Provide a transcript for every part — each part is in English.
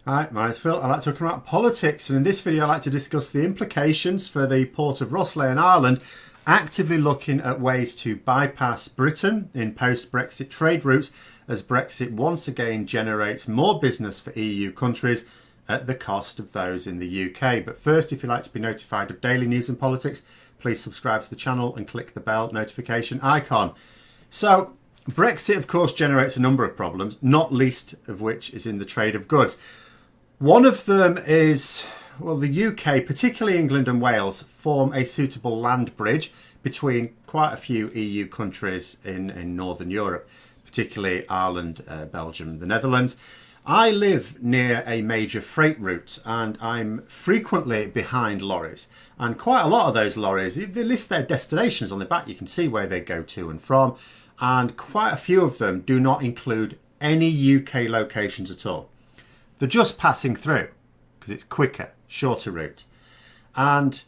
Hi, my name's Phil. I like talking about politics, and in this video I like to discuss the implications for the Port of Rosslare in Ireland actively looking at ways to bypass Britain in post-Brexit trade routes as Brexit once again generates more business for EU countries at the cost of those in the UK. But first, if you'd like to be notified of daily news and politics, please subscribe to the channel and click the bell notification icon. So, Brexit of course generates a number of problems, not least of which is in the trade of goods. One of them is, well, the UK, particularly England and Wales, form a suitable land bridge between quite a few EU countries in Northern Europe, particularly Ireland, Belgium and the Netherlands. I live near a major freight route and I'm frequently behind lorries. And quite a lot of those lorries, they list their destinations on the back. You can see where they go to and from. And quite a few of them do not include any UK locations at all. They're just passing through because it's quicker, shorter route. And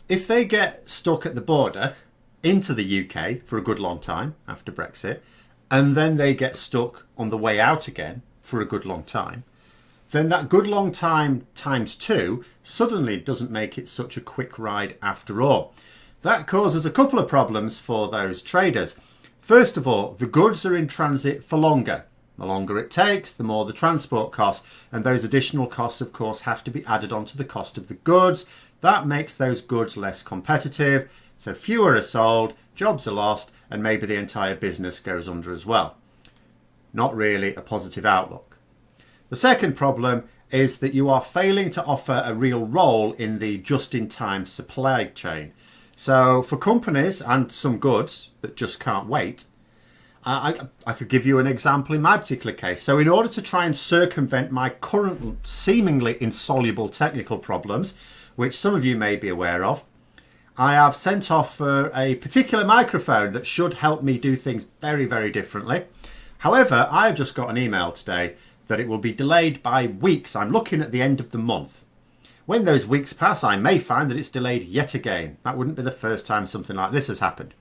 if they get stuck at the border into the UK for a good long time after Brexit, and then they get stuck on the way out again for a good long time, then that good long time times two suddenly doesn't make it such a quick ride after all. That causes a couple of problems for those traders. First of all, the goods are in transit for longer. The longer it takes, the more the transport costs, and those additional costs of course have to be added onto the cost of the goods. That makes those goods less competitive, so fewer are sold, jobs are lost, and maybe the entire business goes under as well. Not really a positive outlook. The second problem is that you are failing to offer a real role in the just-in-time supply chain. So for companies and some goods that just can't wait, I could give you an example in my particular case. So in order to try and circumvent my current seemingly insoluble technical problems, which some of you may be aware of, I have sent off for a particular microphone that should help me do things very, very differently. However, I've just got an email today that it will be delayed by weeks. I'm looking at the end of the month. When those weeks pass, I may find that it's delayed yet again. That wouldn't be the first time something like this has happened.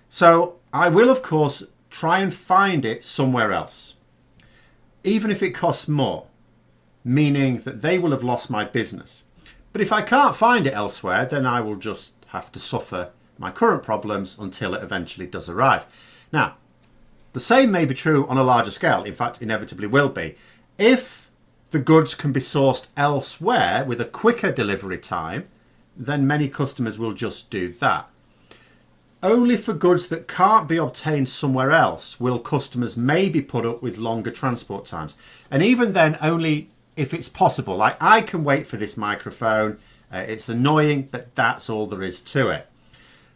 So I will, of course, try and find it somewhere else, even if it costs more, meaning that they will have lost my business. But if I can't find it elsewhere, then I will just have to suffer my current problems until it eventually does arrive. Now, the same may be true on a larger scale. In fact, inevitably will be. If the goods can be sourced elsewhere with a quicker delivery time, then many customers will just do that. Only for goods that can't be obtained somewhere else will customers maybe put up with longer transport times. And even then, only if it's possible. Like, I can wait for this microphone. It's annoying, but that's all there is to it.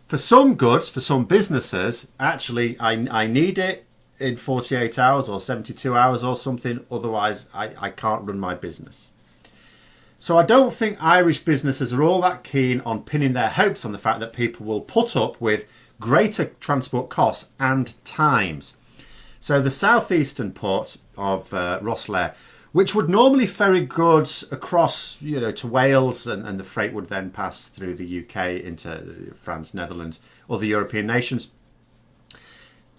For some goods, for some businesses, actually, I need it in 48 hours or 72 hours or something. Otherwise, I can't run my business. So I don't think Irish businesses are all that keen on pinning their hopes on the fact that people will put up with greater transport costs and times. So the southeastern port of Rosslare, which would normally ferry goods across, to Wales, and the freight would then pass through the UK into France, Netherlands, other European nations.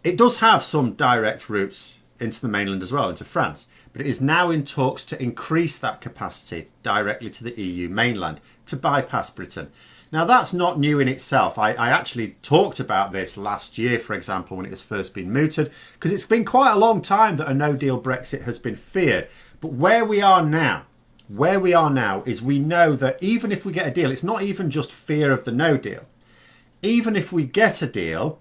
It does have some direct routes into the mainland as well, into France, but it is now in talks to increase that capacity directly to the EU mainland to bypass Britain. Now, that's not new in itself. I actually talked about this last year, for example, when it was first been mooted, because it's been quite a long time that a no-deal Brexit has been feared. But where we are now is we know that even if we get a deal, it's not even just fear of the no deal. Even if we get a deal,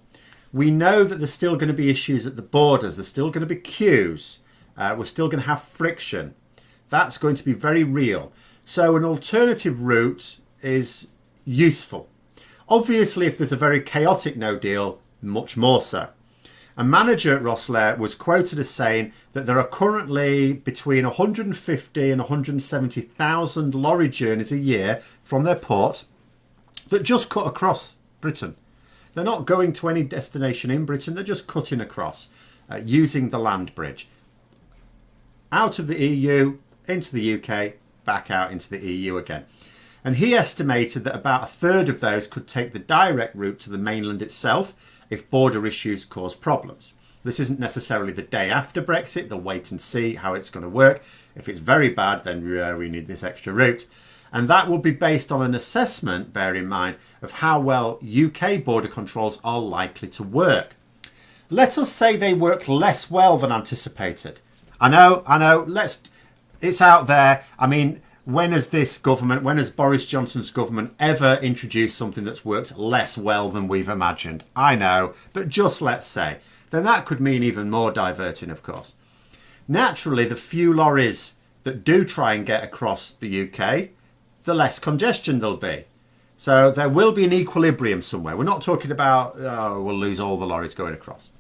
we know that there's still going to be issues at the borders. There's still going to be queues. We're still going to have friction. That's going to be very real. So an alternative route is useful. Obviously, if there's a very chaotic no deal, much more so. A manager at Rosslare was quoted as saying that there are currently between 150 and 170,000 lorry journeys a year from their port that just cut across Britain. They're not going to any destination in Britain, they're just cutting across using the land bridge. Out of the EU, into the UK, back out into the EU again. And he estimated that about a third of those could take the direct route to the mainland itself if border issues cause problems. This isn't necessarily the day after Brexit. They'll wait and see how it's going to work. If it's very bad, then we need this extra route. And that will be based on an assessment, bear in mind, of how well UK border controls are likely to work. Let us say they work less well than anticipated. I know, it's out there. I mean, when has Boris Johnson's government ever introduced something that's worked less well than we've imagined? I know, but just let's say. Then that could mean even more diverting, of course. Naturally, the few lorries that do try and get across the UK, the less congestion there'll be. So there will be an equilibrium somewhere. We're not talking about, we'll lose all the lorries going across.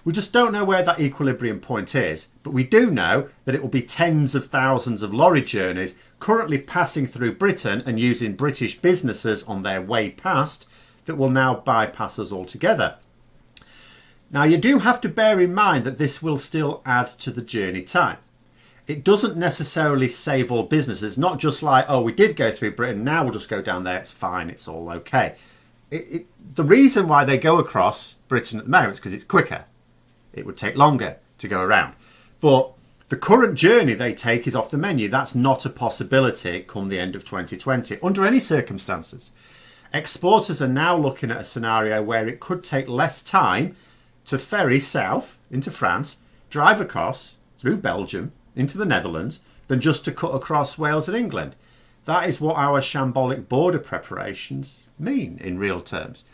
We just don't know where that equilibrium point is, but we do know that it will be tens of thousands of lorry journeys currently passing through Britain and using British businesses on their way past that will now bypass us altogether. Now, you do have to bear in mind that this will still add to the journey time. It doesn't necessarily save all businesses, not just like, oh, we did go through Britain, now we'll just go down there, it's fine, it's all okay. The reason why they go across Britain at the moment is because it's quicker. It would take longer to go around. But the current journey they take is off the menu. That's not a possibility come the end of 2020, under any circumstances. Exporters are now looking at a scenario where it could take less time to ferry south into France, drive across through Belgium into the Netherlands, than just to cut across Wales and England. That is what our shambolic border preparations mean in real terms.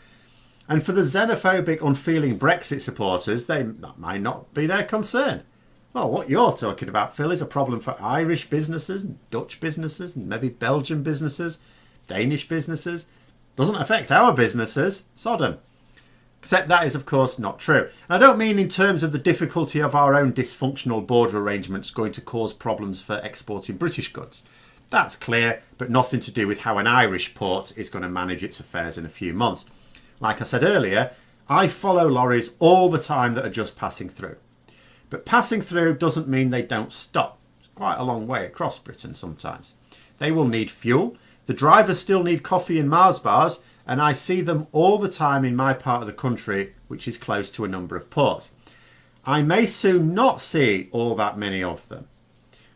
And for the xenophobic, unfeeling Brexit supporters, that might not be their concern. Well, what you're talking about, Phil, is a problem for Irish businesses, and Dutch businesses, and maybe Belgian businesses, Danish businesses. Doesn't affect our businesses. Sodom. Except that is, of course, not true. And I don't mean in terms of the difficulty of our own dysfunctional border arrangements going to cause problems for exporting British goods. That's clear, but nothing to do with how an Irish port is going to manage its affairs in a few months. Like I said earlier, I follow lorries all the time that are just passing through. But passing through doesn't mean they don't stop. It's quite a long way across Britain sometimes. They will need fuel. The drivers still need coffee and Mars bars, and I see them all the time in my part of the country, which is close to a number of ports. I may soon not see all that many of them.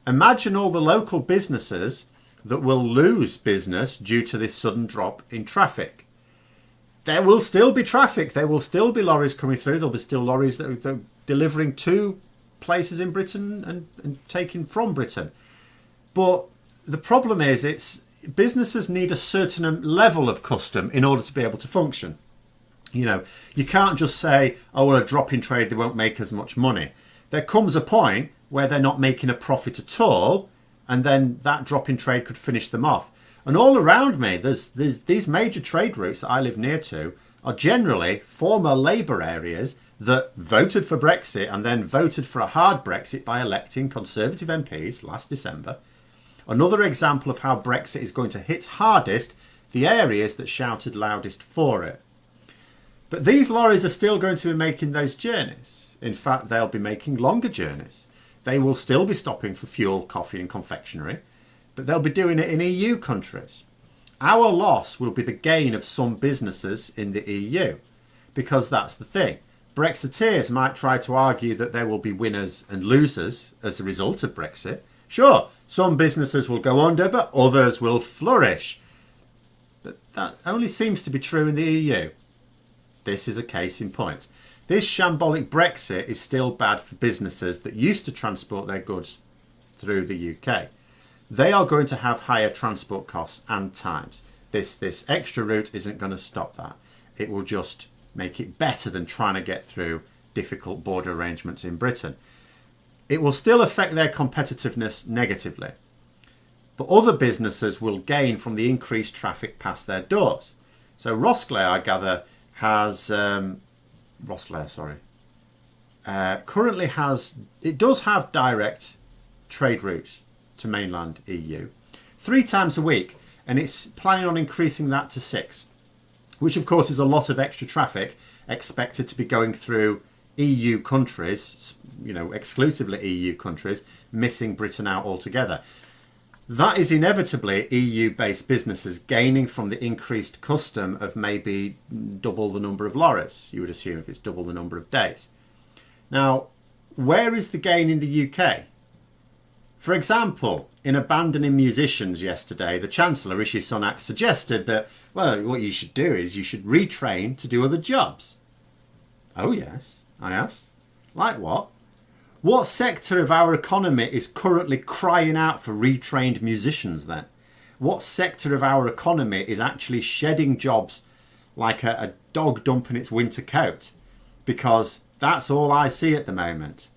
Imagine all the local businesses that will lose business due to this sudden drop in traffic. There will still be traffic. There will still be lorries coming through. There'll be still lorries that are delivering to places in Britain and taking from Britain. But the problem is businesses need a certain level of custom in order to be able to function. You know, you can't just say, oh, well, a drop in trade, they won't make as much money. There comes a point where they're not making a profit at all, and then that drop in trade could finish them off. And all around me, there's these major trade routes that I live near to are generally former Labour areas that voted for Brexit and then voted for a hard Brexit by electing Conservative MPs last December. Another example of how Brexit is going to hit hardest the areas that shouted loudest for it. But these lorries are still going to be making those journeys. In fact, they'll be making longer journeys. They will still be stopping for fuel, coffee and confectionery, but they'll be doing it in EU countries. Our loss will be the gain of some businesses in the EU, because that's the thing. Brexiteers might try to argue that there will be winners and losers as a result of Brexit. Sure, some businesses will go under, but others will flourish. But that only seems to be true in the EU. This is a case in point. This shambolic Brexit is still bad for businesses that used to transport their goods through the UK. They are going to have higher transport costs and times. This extra route isn't going to stop that. It will just make it better than trying to get through difficult border arrangements in Britain. It will still affect their competitiveness negatively. But other businesses will gain from the increased traffic past their doors. So Rosslare, I gather, currently does have direct trade routes to mainland EU 3 times a week, and it's planning on increasing that to 6, which of course is a lot of extra traffic expected to be going through EU countries, exclusively EU countries, missing Britain out altogether. That is inevitably EU-based businesses gaining from the increased custom of maybe double the number of lorries, you would assume, if it's double the number of days. Now, where is the gain in the UK? For example, in abandoning musicians yesterday, the Chancellor, Rishi Sunak, suggested that, well, what you should do is you should retrain to do other jobs. Oh yes, I asked. Like what? What sector of our economy is currently crying out for retrained musicians then? What sector of our economy is actually shedding jobs like a dog dumping its winter coat? Because that's all I see at the moment.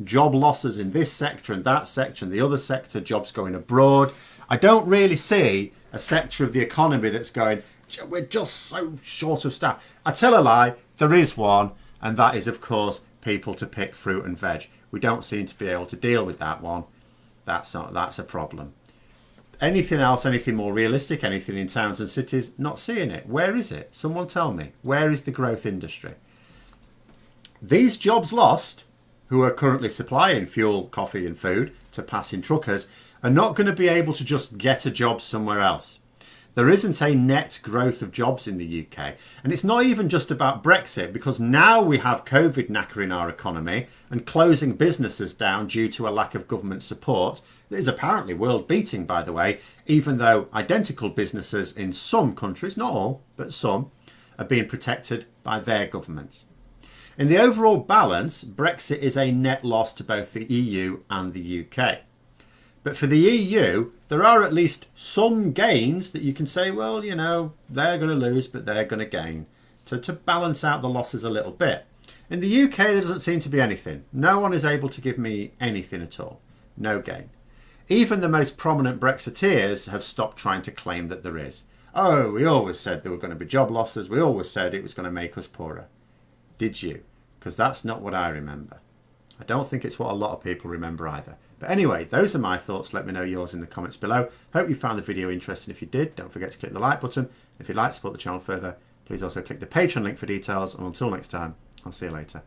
Job losses in this sector and that sector and the other sector, jobs going abroad. I don't really see a sector of the economy that's going, we're just so short of staff. I tell a lie, there is one, and that is, of course, people to pick fruit and veg. We don't seem to be able to deal with that one. That's a problem. Anything else, anything more realistic, anything in towns and cities, not seeing it. Where is it? Someone tell me. Where is the growth industry? These jobs lost, who are currently supplying fuel, coffee and food to passing truckers, are not going to be able to just get a job somewhere else. There isn't a net growth of jobs in the UK. And it's not even just about Brexit, because now we have COVID knackering our economy and closing businesses down due to a lack of government support. That is apparently world beating, by the way, even though identical businesses in some countries, not all, but some, are being protected by their governments. In the overall balance, Brexit is a net loss to both the EU and the UK. But for the EU, there are at least some gains that you can say, well, you know, they're going to lose, but they're going to gain. So to balance out the losses a little bit. In the UK, there doesn't seem to be anything. No one is able to give me anything at all. No gain. Even the most prominent Brexiteers have stopped trying to claim that there is. Oh, we always said there were going to be job losses. We always said it was going to make us poorer. Did you? Because that's not what I remember. I don't think it's what a lot of people remember either. But anyway, those are my thoughts. Let me know yours in the comments below. Hope you found the video interesting. If you did, don't forget to click the like button. If you'd like to support the channel further, please also click the Patreon link for details. And until next time, I'll see you later.